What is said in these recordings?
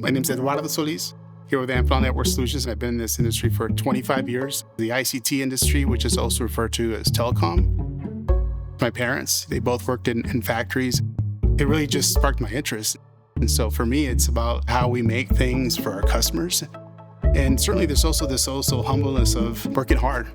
My name is Eduardo Solis, here with Amphenol Network Solutions, and I've been in this industry for 25 years. The ICT industry, which is also referred to as Telecom. My parents, they both worked in factories. It really just sparked my interest. And so for me, it's about how we make things for our customers. And certainly there's also this humbleness of working hard.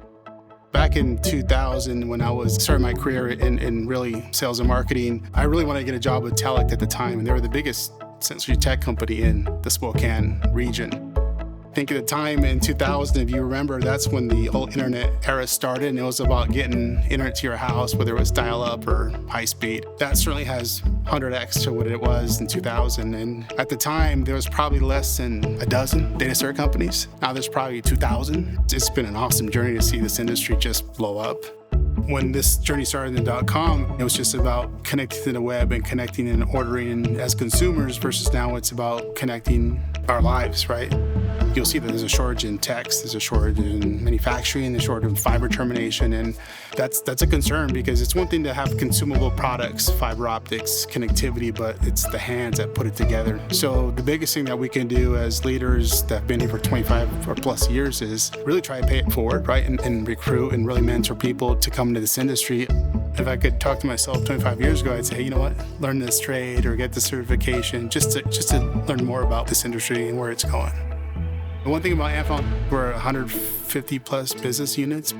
Back in 2000, when I was starting my career in really sales and marketing, I really wanted to get a job with Telecom at the time, and they were the biggest sensory tech company in the Spokane region. I think at the time in 2000, if you remember, that's when the whole internet era started, and it was about getting internet to your house, whether it was dial-up or high-speed. That certainly has 100x to what it was in 2000, and at the time, there was probably less than a dozen data center companies. Now there's probably 2,000. It's been an awesome journey to see this industry just blow up. When this journey started in .com, it was just about connecting to the web and connecting and ordering as consumers, versus now it's about connecting our lives, right? You'll see that there's a shortage in text, there's a shortage in manufacturing, there's a shortage in fiber termination, and that's a concern, because it's one thing to have consumable products, fiber optics, connectivity, but it's the hands that put it together. So the biggest thing that we can do as leaders that have been here for 25 or plus years is really try to pay it forward, right? And recruit and really mentor people to come into this industry. If I could talk to myself 25 years ago, I'd say, hey, you know what? Learn this trade or get the certification just to learn more about this industry and where it's going. The one thing about Amphenol, we're 150 plus business units,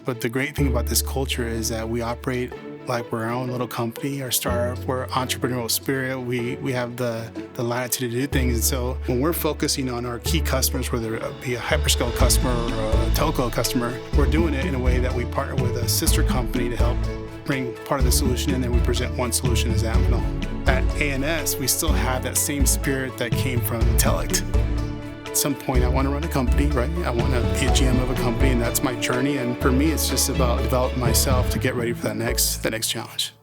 but the great thing about this culture is that we operate like we're our own little company, our startup. We're entrepreneurial spirit. We have the latitude to do things. And so when we're focusing on our key customers, whether it be a hyperscale customer or a telco customer, we're doing it in a way that we partner with a sister company to help bring part of the solution, and then we present one solution as Amphenol. At ANS, we still have that same spirit that came from Telecom. At some point, I want to run a company, right? I want to be a GM of a company, and that's my journey. And for me, it's just about developing myself to get ready for the next challenge.